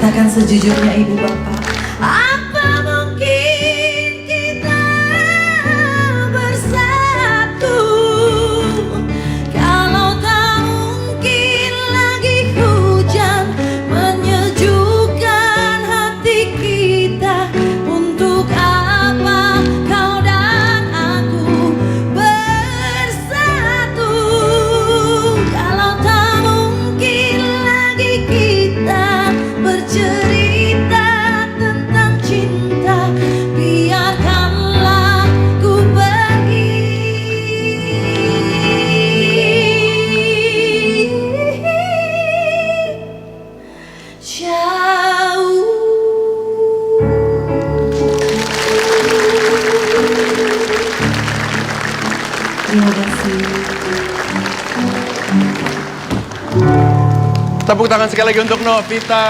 katakan sejujurnya Ibu Bapak, apa mungkin kita bersatu kalau tak mungkin lagi hujan menyejukkan hati kita? Untuk apa kau dan aku bersatu kalau tak mungkin lagi kita bercerita tentang cinta? Biarkanlah ku pergi jauh. Terima kasih. Tepuk tangan sekali lagi untuk Novita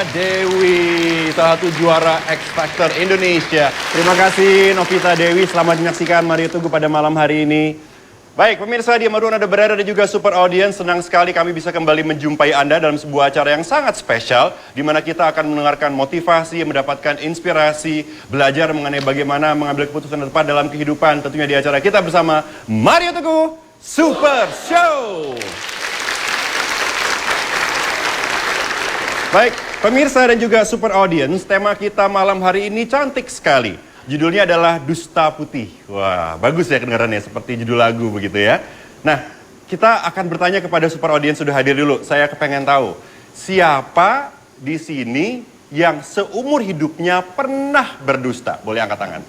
Dewi, salah satu juara X Factor Indonesia. Terima kasih Novita Dewi, selamat menyaksikan Mario Teguh pada malam hari ini. Baik, pemirsa di Dimanapun Anda berada dan juga super audience, senang sekali kami bisa kembali menjumpai Anda dalam sebuah acara yang sangat spesial, di mana kita akan mendengarkan motivasi, mendapatkan inspirasi, belajar mengenai bagaimana mengambil keputusan yang tepat dalam kehidupan, tentunya di acara kita bersama Mario Teguh Super Show. Baik, pemirsa dan juga super audience, tema kita malam hari ini cantik sekali. Judulnya adalah Dusta Putih. Wah, bagus ya kedengarannya, seperti judul lagu begitu ya. Nah, kita akan bertanya kepada super audience sudah hadir dulu. Saya kepengen tahu, siapa di sini yang seumur hidupnya pernah berdusta? Boleh angkat tangan.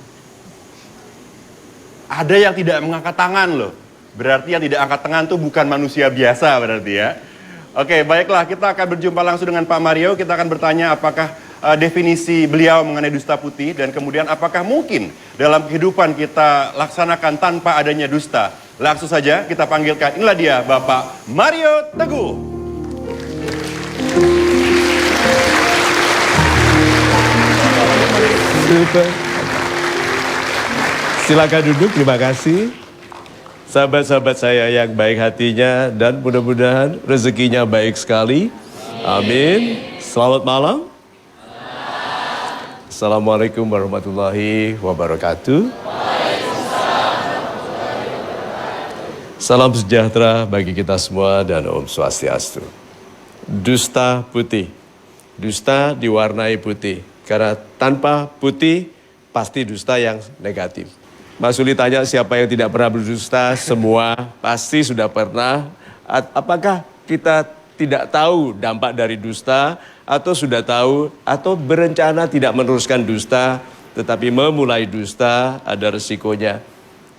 Ada yang tidak mengangkat tangan loh. Berarti yang tidak angkat tangan tuh bukan manusia biasa berarti ya. Oke, baiklah, kita akan berjumpa langsung dengan Pak Mario. Kita akan bertanya apakah definisi beliau mengenai dusta putih, dan kemudian apakah mungkin dalam kehidupan kita laksanakan tanpa adanya dusta. Langsung saja kita panggilkan, inilah dia Bapak Mario Teguh. Super. Silakan duduk, terima kasih. Sahabat-sahabat saya yang baik hatinya dan mudah-mudahan rezekinya baik sekali. Amin. Selamat malam. Assalamualaikum warahmatullahi wabarakatuh. Salam sejahtera bagi kita semua dan Om Swastiastu. Dusta putih. Dusta diwarnai putih. Karena tanpa putih pasti dusta yang negatif. Mas Uli tanya siapa yang tidak pernah berdusta, semua pasti sudah pernah. Apakah kita tidak tahu dampak dari dusta, atau sudah tahu, atau berencana tidak meneruskan dusta, tetapi memulai dusta ada resikonya.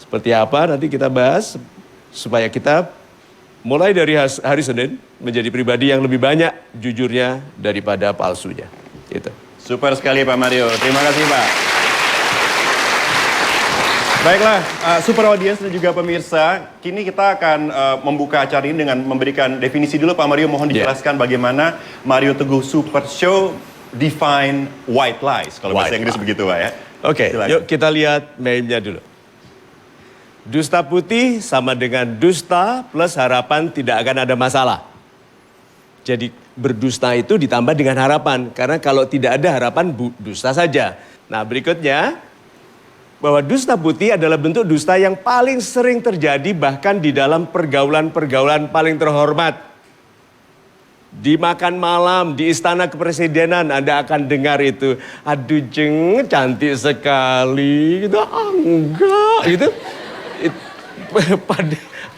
Seperti apa nanti kita bahas, supaya kita mulai dari hari Senin menjadi pribadi yang lebih banyak jujurnya daripada palsunya. Gitu. Super sekali Pak Mario, terima kasih Pak. Baiklah, super audience dan juga pemirsa, kini kita akan membuka acara ini dengan memberikan definisi dulu Pak Mario. Mohon dijelaskan bagaimana Mario Teguh Super Show define white lies, kalau bahasa Inggris begitu Pak ya. Oke, yuk kita lihat meme-nya dulu. Dusta putih sama dengan dusta plus harapan tidak akan ada masalah. Jadi berdusta itu ditambah dengan harapan, karena kalau tidak ada harapan dusta saja. Nah berikutnya, bahwa dusta putih adalah bentuk dusta yang paling sering terjadi bahkan di dalam pergaulan-pergaulan paling terhormat. Di makan malam, di istana kepresidenan Anda akan dengar itu, aduh jeng cantik sekali, gitu, enggak, gitu.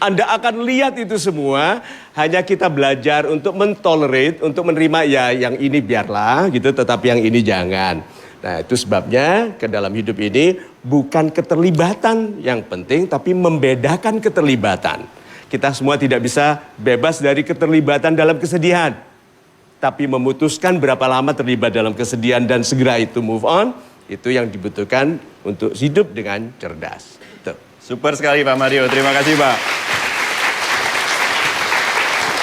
Anda akan lihat itu semua, hanya kita belajar untuk mentolerate, untuk menerima ya yang ini biarlah gitu, tetapi yang ini jangan. Nah itu sebabnya ke dalam hidup ini bukan keterlibatan yang penting, tapi membedakan keterlibatan. Kita semua tidak bisa bebas dari keterlibatan dalam kesedihan. Tapi memutuskan berapa lama terlibat dalam kesedihan dan segera itu move on, itu yang dibutuhkan untuk hidup dengan cerdas. Tuh. Super sekali Pak Mario, terima kasih Pak.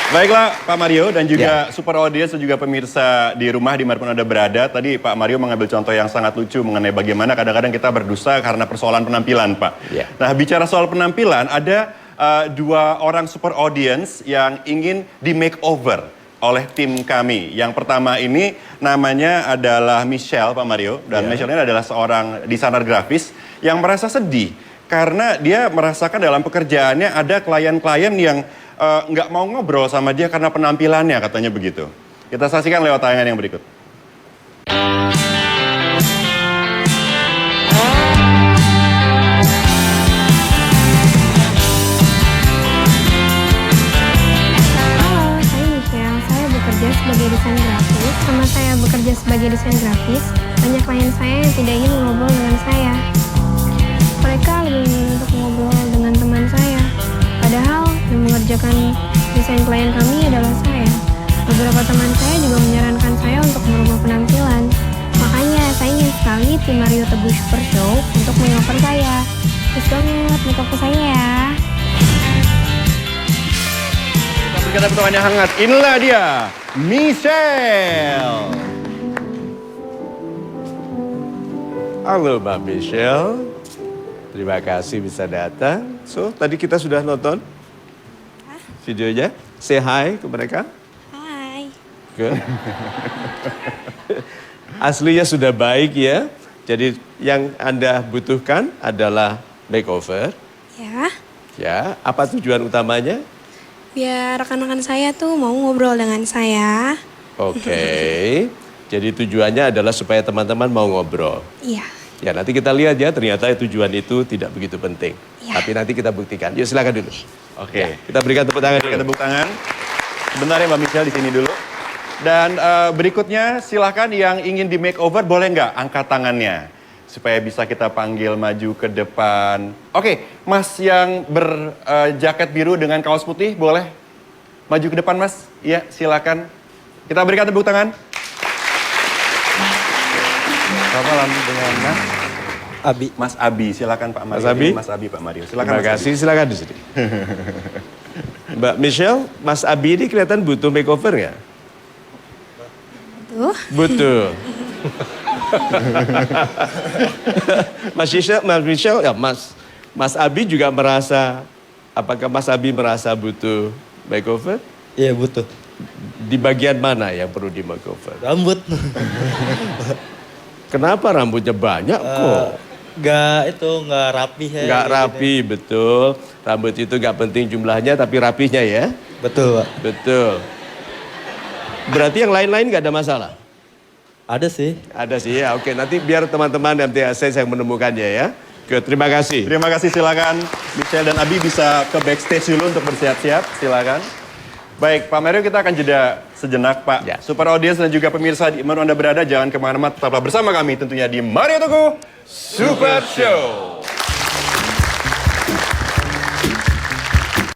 Baiklah Pak Mario dan juga super audience dan juga pemirsa di rumah dimanapun Anda berada. Tadi Pak Mario mengambil contoh yang sangat lucu mengenai bagaimana kadang-kadang kita berdusta karena persoalan penampilan Pak. Nah bicara soal penampilan, ada dua orang super audience yang ingin di makeover. oleh tim kami. Yang pertama ini namanya adalah Michelle, Pak Mario. Dan Michelle ini adalah seorang desainer grafis yang merasa sedih. Karena dia merasakan dalam pekerjaannya ada klien-klien yang nggak mau ngobrol sama dia karena penampilannya, katanya begitu. Kita saksikan lewat tayangan yang berikut. Halo, saya Michelle. Saya bekerja sebagai desain grafis. Sama saya bekerja sebagai desain grafis, banyak klien saya yang tidak ingin ngobrol dengan saya. Mereka lebih memilih untuk ngobrol dengan teman saya. Padahal yang mengerjakan desain klien kami adalah saya. Beberapa teman saya juga menyarankan saya untuk merubah penampilan. Makanya saya ingin sekali tim Mario Teguh Super Show untuk makeover saya. Please banget makeover saya ya. Kita berikan tepuk tangan yang hangat. Inilah dia, Michelle. Halo Mbak Michelle, terima kasih bisa datang. So, tadi kita sudah nonton videonya. Say hi ke mereka. Hai. Good. Aslinya sudah baik ya. Jadi yang Anda butuhkan adalah makeover. Ya, Ya, apa tujuan utamanya? biar rekan-rekan saya tuh mau ngobrol dengan saya. Oke. Jadi tujuannya adalah supaya teman-teman mau ngobrol. Iya. Ya, nanti kita lihat ya, ternyata tujuan itu tidak begitu penting. Ya. Tapi nanti kita buktikan. Yuk silakan dulu. Oke. Kita berikan tepuk tangan Berikan dulu. tepuk tangan. Sebentar ya Mbak Michelle di sini dulu. Dan berikutnya silakan yang ingin di makeover boleh nggak angkat tangannya supaya bisa kita panggil maju ke depan. Oke, Mas yang berjaket biru dengan kaos putih boleh maju ke depan Mas. Iya, silakan. Kita berikan tepuk tangan. Selamat malam dengan Mas Abi. Mas Abi, silakan Pak Mario. Mas Abi. Ini Mas Abi, Pak Mario. Silakan Terima Mas Abi. kasih, silakan di sini. Mbak Michelle, Mas Abi ini kelihatan butuh makeover nggak? Tuh. Butuh. Mas Michelle, ya Mas Abi juga merasa, apakah Mas Abi merasa butuh makeover? Iya butuh. Di bagian mana yang perlu di makeover? Rambut. Kenapa rambutnya banyak kok? Nggak rapi ya. Nggak rapi, betul. Rambut itu nggak penting jumlahnya, tapi rapihnya ya. Betul Pak. Betul. Berarti yang lain-lain nggak ada masalah? Ada sih. Ada sih ya, oke. Nanti biar teman-teman MTAS yang menemukannya ya. Oke, terima kasih. Terima kasih, silakan Michelle dan Abi bisa ke backstage dulu untuk bersiap-siap, silakan. Baik, Pak Mario, kita akan jeda sejenak, Pak. Ya. Super Audience dan juga pemirsa di mana Anda berada, jangan kemana-mana, tetaplah bersama kami tentunya di Mario Teguh Super Show.